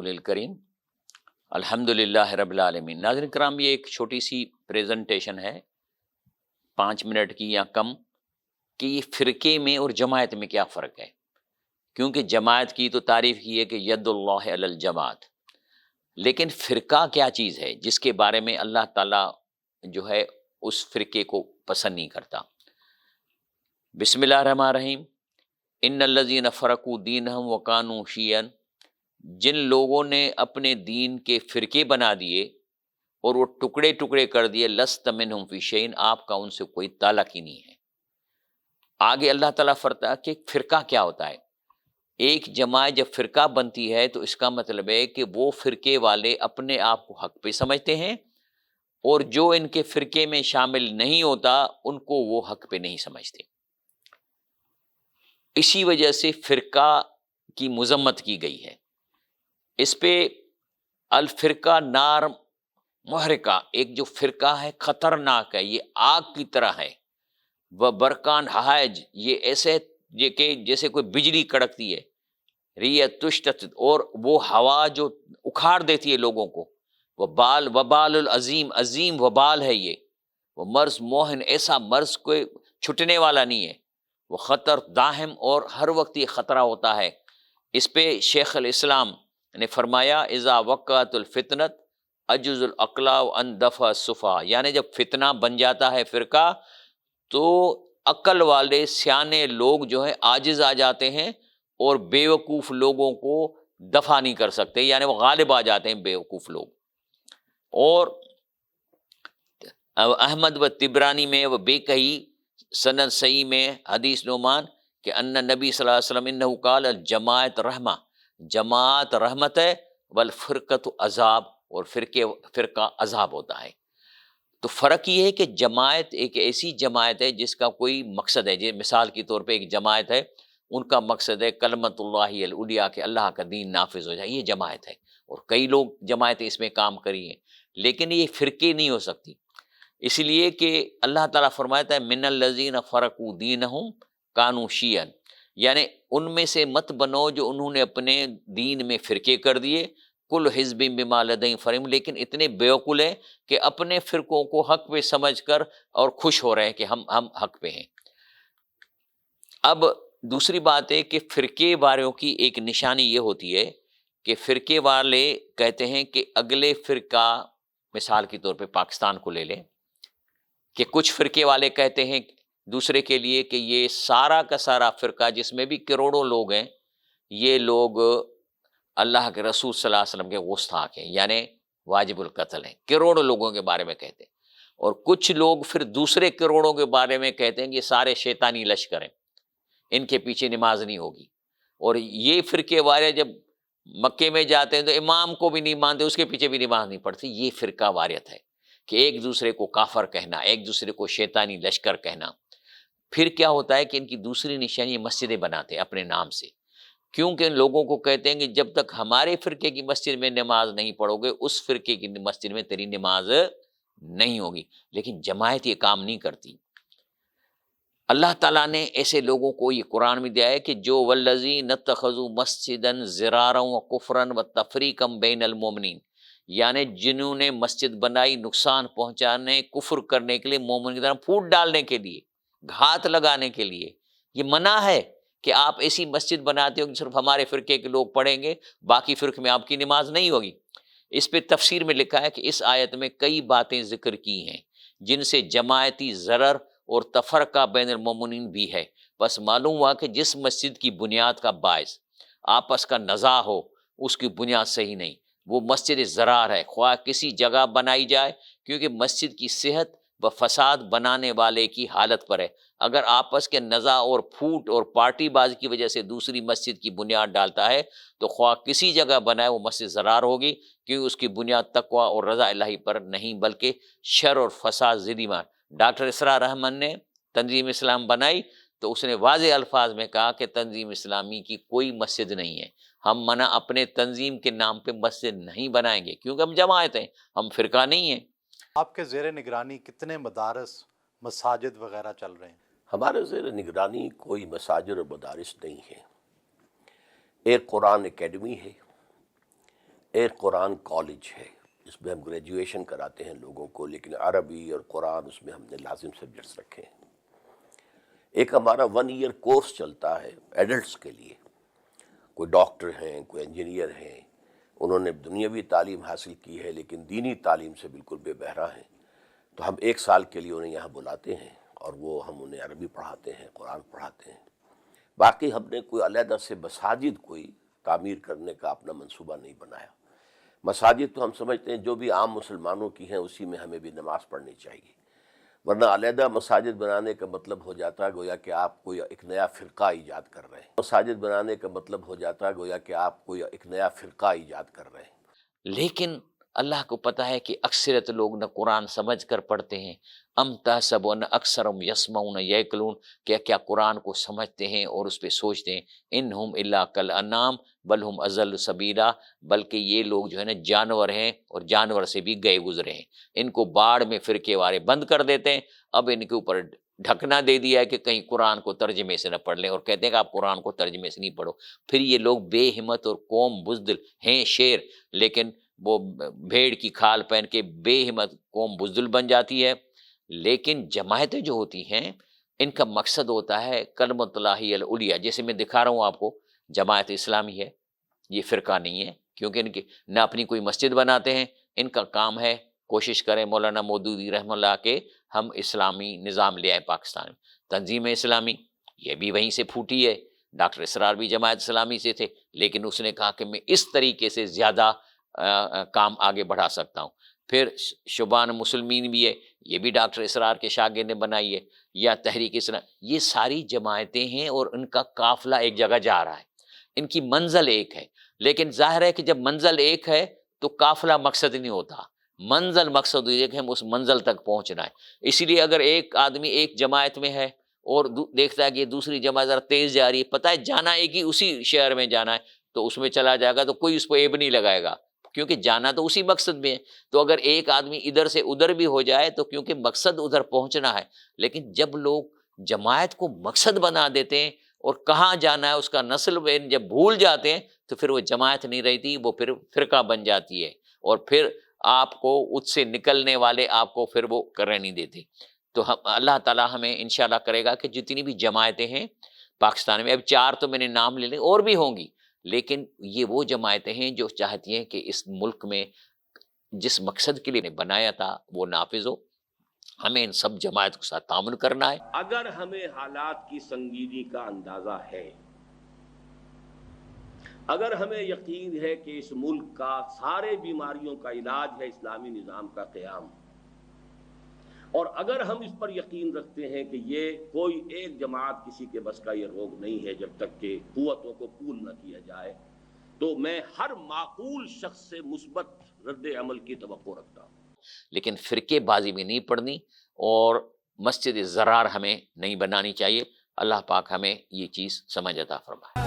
رسول الکریم الحمدللہ رب العالمین۔ ناظرین کرام، یہ ایک چھوٹی سی پریزنٹیشن ہے 5 منٹ کی یا کم، کہ یہ فرقے میں اور جماعت میں کیا فرق ہے۔ کیونکہ جماعت کی تو تعریف کی ہے کہ ید اللہ علی الجماعت، لیکن فرقہ کیا چیز ہے جس کے بارے میں اللہ تعالیٰ جو ہے اس فرقے کو پسند نہیں کرتا۔ بسم اللہ الرحمن الرحیم۔ ان الذین فرقوا دینہم وکانوا شیعا، جن لوگوں نے اپنے دین کے فرقے بنا دیے اور وہ ٹکڑے ٹکڑے کر دیے، لست منہم فی شیء، آپ کا ان سے کوئی تعلق ہی نہیں ہے۔ آگے اللہ تعالیٰ فرماتا ہے کہ فرقہ کیا ہوتا ہے۔ ایک جماعت جب فرقہ بنتی ہے تو اس کا مطلب ہے کہ وہ فرقے والے اپنے آپ کو حق پہ سمجھتے ہیں، اور جو ان کے فرقے میں شامل نہیں ہوتا ان کو وہ حق پہ نہیں سمجھتے۔ اسی وجہ سے فرقہ کی مذمت کی گئی ہے۔ اس پہ الفرقہ نار محرقہ، ایک جو فرقہ ہے خطرناک ہے، یہ آگ کی طرح ہے۔ وہ برقان حائج، یہ ایسے یہ کہ جیسے کوئی بجلی کڑکتی ہے، ریت تشتت، اور وہ ہوا جو اکھاڑ دیتی ہے لوگوں کو۔ وبال العظیم، عظیم وبال ہے یہ۔ وہ مرض موہن، ایسا مرض کوئی چھٹنے والا نہیں ہے۔ وہ خطر داہم، اور ہر وقت یہ خطرہ ہوتا ہے۔ اس پہ شیخ الاسلام نے فرمایا اذا وقعت الفتنت عجز الاقلاع عن دفع الصفا، یعنی جب فتنہ بن جاتا ہے فرقہ تو عقل والے سیانے لوگ جو ہیں عاجز آ جاتے ہیں، اور بیوقوف لوگوں کو دفع نہیں کر سکتے، یعنی وہ غالب آ جاتے ہیں بیوقوف لوگ۔ اور احمد و تبرانی میں وہ بے کہی سند صحیح میں حدیث نعمان کہ ان نبی صلی اللہ علیہ وسلم انہو قال الجماعت رحمہ، جماعت رحمت ہے، والفرقۃ عذاب، اور فرقہ عذاب ہوتا ہے۔ تو فرق یہ ہے کہ جماعت ایک ایسی جماعت ہے جس کا کوئی مقصد ہے، مثال کے طور پہ ایک جماعت ہے، ان کا مقصد ہے کلمت اللہ العلیٰ، کہ اللہ کا دین نافذ ہو جائے، یہ جماعت ہے۔ اور کئی لوگ جماعتیں اس میں کام کری ہیں، لیکن یہ فرقے نہیں ہو سکتی، اس لیے کہ اللہ تعالیٰ فرماتا ہے من الذین فرقوا دینہم کانوا شیعا، یعنی ان میں سے مت بنو جو انہوں نے اپنے دین میں فرقے کر دیے۔ کل حزب بما لدیہم فرحون، لیکن اتنے بیوقول ہیں کہ اپنے فرقوں کو حق پہ سمجھ کر اور خوش ہو رہے ہیں کہ ہم حق پہ ہیں۔ اب دوسری بات ہے کہ فرقے والوں کی ایک نشانی یہ ہوتی ہے کہ فرقے والے کہتے ہیں کہ اگلے فرقہ، مثال کے طور پہ پاکستان کو لے لیں، کہ کچھ فرقے والے کہتے ہیں دوسرے کے لیے کہ یہ سارا کا سارا فرقہ جس میں بھی کروڑوں لوگ ہیں، یہ لوگ اللہ کے رسول صلی اللہ علیہ وسلم کے گستاخ ہیں، یعنی واجب القتل ہیں، کروڑوں لوگوں کے بارے میں کہتے ہیں۔ اور کچھ لوگ پھر دوسرے کروڑوں کے بارے میں کہتے ہیں کہ یہ سارے شیطانی لشکر ہیں، ان کے پیچھے نماز نہیں ہوگی۔ اور یہ فرقے والے جب مکے میں جاتے ہیں تو امام کو بھی نہیں مانتے، اس کے پیچھے بھی نماز نہیں پڑھتی۔ یہ فرقہ واریت ہے کہ ایک دوسرے کو کافر کہنا، ایک دوسرے کو شیطانی لشکر کہنا۔ پھر کیا ہوتا ہے کہ ان کی دوسری نشانی مسجدیں بناتے ہیں اپنے نام سے، کیونکہ ان لوگوں کو کہتے ہیں کہ جب تک ہمارے فرقے کی مسجد میں نماز نہیں پڑھو گے، اس فرقے کی مسجد میں تیری نماز نہیں ہوگی۔ لیکن جماعت یہ کام نہیں کرتی۔ اللہ تعالیٰ نے ایسے لوگوں کو یہ قرآن میں دیا ہے کہ جو والذین اتخذوا مسجدا ضرارا وکفرا وتفریقا بین المؤمنین، یعنی جنہوں نے مسجد بنائی نقصان پہنچانے، کفر کرنے کے لیے، مومن کی طرف پھوٹ ڈالنے کے لیے، گھات لگانے کے لیے۔ یہ منع ہے کہ آپ ایسی مسجد بناتے ہو کہ صرف ہمارے فرقے کے لوگ پڑھیں گے، باقی فرقے میں آپ کی نماز نہیں ہوگی۔ اس پہ تفسیر میں لکھا ہے کہ اس آیت میں کئی باتیں ذکر کی ہیں جن سے جماعتی ضرر اور تفرقہ بین المؤمنین بھی ہے۔ بس معلوم ہوا کہ جس مسجد کی بنیاد کا باعث آپس کا نزاع ہو، اس کی بنیاد صحیح نہیں، وہ مسجد ضرار ہے، خواہ کسی جگہ بنائی جائے، کیونکہ مسجد کی صحت و فساد بنانے والے کی حالت پر ہے۔ اگر آپس کے نزاع اور پھوٹ اور پارٹی بازی کی وجہ سے دوسری مسجد کی بنیاد ڈالتا ہے تو خواہ کسی جگہ بنائے وہ مسجد ضرار ہوگی، کیونکہ اس کی بنیاد تقوی اور رضا الہی پر نہیں بلکہ شر اور فساد زدی میں۔ ڈاکٹر اسرار رحمن نے تنظیم اسلام بنائی تو اس نے واضح الفاظ میں کہا کہ تنظیم اسلامی کی کوئی مسجد نہیں ہے، ہم منع اپنے تنظیم کے نام پہ مسجد نہیں بنائیں گے، کیونکہ ہم جماعت ہیں، ہم فرقہ نہیں ہیں۔ آپ کے زیر نگرانی کتنے مدارس، مساجد وغیرہ چل رہے ہیں؟ ہمارے زیر نگرانی کوئی مساجد اور مدارس نہیں ہے۔ ایک قرآن اکیڈمی ہے، ایک قرآن کالج ہے، اس میں ہم گریجویشن کراتے ہیں لوگوں کو، لیکن عربی اور قرآن اس میں ہم نے لازم سبجیکٹس رکھے ہیں۔ ایک ہمارا 1 ایئر کورس چلتا ہے ایڈلٹس کے لیے، کوئی ڈاکٹر ہیں، کوئی انجینئر ہیں، انہوں نے دنیاوی تعلیم حاصل کی ہے لیکن دینی تعلیم سے بالکل بے بہرا ہیں، تو ہم 1 سال کے لیے انہیں یہاں بلاتے ہیں اور وہ ہم انہیں عربی پڑھاتے ہیں، قرآن پڑھاتے ہیں۔ باقی ہم نے کوئی علیحدہ سے مساجد کوئی تعمیر کرنے کا اپنا منصوبہ نہیں بنایا۔ مساجد تو ہم سمجھتے ہیں جو بھی عام مسلمانوں کی ہیں اسی میں ہمیں بھی نماز پڑھنی چاہیے، ورنہ علیحدہ مساجد بنانے کا مطلب ہو جاتا ہے گویا کہ آپ کوئی ایک نیا فرقہ ایجاد کر رہے ہیں۔ مساجد بنانے کا مطلب ہو جاتا ہے گویا کہ آپ کوئی ایک نیا فرقہ ایجاد کر رہے ہیں۔ لیکن اللہ کو پتہ ہے کہ اکثریت لوگ نہ قرآن سمجھ کر پڑھتے ہیں، ام تحسبون اکثرهم یسمعون یعقلون، کیا قرآن کو سمجھتے ہیں اور اس پہ سوچتے ہیں؟ انہم الا کالانعام بل ہم اضل سبیلا، بلکہ یہ لوگ جو ہے نا جانور ہیں اور جانور سے بھی گئے گزرے ہیں۔ ان کو باڑ میں فرقے والے بند کر دیتے ہیں، اب ان کے اوپر ڈھکنا دے دیا ہے کہ کہیں قرآن کو ترجمے سے نہ پڑھ لیں، اور کہتے ہیں کہ آپ قرآن کو ترجمے سے نہیں پڑھو۔ پھر یہ لوگ بے ہمت اور قوم بزدل ہیں، شیر، لیکن وہ بھیڑ کی کھال پہن کے بے ہمت قوم بزدل بن جاتی ہے۔ لیکن جماعتیں جو ہوتی ہیں ان کا مقصد ہوتا ہے کلمۃ اللہ العلیٰ، جیسے میں دکھا رہا ہوں آپ کو، جماعت اسلامی ہے، یہ فرقہ نہیں ہے، کیونکہ ان کی نہ اپنی کوئی مسجد بناتے ہیں، ان کا کام ہے کوشش کریں مولانا مودودی رحمہ اللہ کے ہم اسلامی نظام لے آئے پاکستان میں۔ تنظیم اسلامی یہ بھی وہیں سے پھوٹی ہے، ڈاکٹر اسرار بھی جماعت اسلامی سے تھے، لیکن اس نے کہا کہ میں اس طریقے سے زیادہ کام آگے بڑھا سکتا ہوں۔ پھر شبان مسلمین بھی ہے، یہ بھی ڈاکٹر اسرار کے شاگرد نے بنائی ہے، یا تحریک اسلام، یہ ساری جماعتیں ہیں اور ان کا قافلہ ایک جگہ جا رہا ہے، ان کی منزل ایک ہے۔ لیکن ظاہر ہے کہ جب منزل ایک ہے تو قافلہ مقصد نہیں ہوتا، منزل مقصد یہ ہے کہ ہم اس منزل تک پہنچنا ہے۔ اسی لیے اگر ایک آدمی ایک جماعت میں ہے اور دیکھتا ہے کہ یہ دوسری جماعت ذرا تیز جا رہی ہے، پتہ ہے جانا ایک ہی اسی شہر میں جانا ہے، تو اس میں چلا جائے گا تو کوئی اس کو عیب نہیں لگائے گا، کیونکہ جانا تو اسی مقصد میں ہے۔ تو اگر ایک آدمی ادھر سے ادھر بھی ہو جائے تو کیونکہ مقصد ادھر پہنچنا ہے، لیکن جب لوگ جماعت کو مقصد بنا دیتے ہیں اور کہاں جانا ہے اس کا نسل بین جب بھول جاتے ہیں تو پھر وہ جماعت نہیں رہتی، وہ پھر فرقہ بن جاتی ہے، اور پھر آپ کو اس سے نکلنے والے آپ کو پھر وہ کرنے نہیں دیتے۔ تو اللہ تعالیٰ ہمیں انشاءاللہ کرے گا کہ جتنی بھی جماعتیں ہیں پاکستان میں، اب 4 تو میں نے نام لے لیں، اور بھی ہوں گی، لیکن یہ وہ جماعتیں ہیں جو چاہتی ہیں کہ اس ملک میں جس مقصد کے لیے بنایا تھا وہ نافذ ہو۔ ہمیں ان سب جماعت کے ساتھ تعاون کرنا ہے۔ اگر ہمیں حالات کی سنگینی کا اندازہ ہے، اگر ہمیں یقین ہے کہ اس ملک کا سارے بیماریوں کا علاج ہے اسلامی نظام کا قیام، اور اگر ہم اس پر یقین رکھتے ہیں کہ یہ کوئی ایک جماعت کسی کے بس کا یہ روگ نہیں ہے جب تک کہ قوتوں کو پول نہ کیا جائے، تو میں ہر معقول شخص سے مثبت رد عمل کی توقع رکھتا ہوں۔ لیکن فرقے بازی میں نہیں پڑنی اور مسجد زرار ہمیں نہیں بنانی چاہیے۔ اللہ پاک ہمیں یہ چیز سمجھ عطا فرمائے۔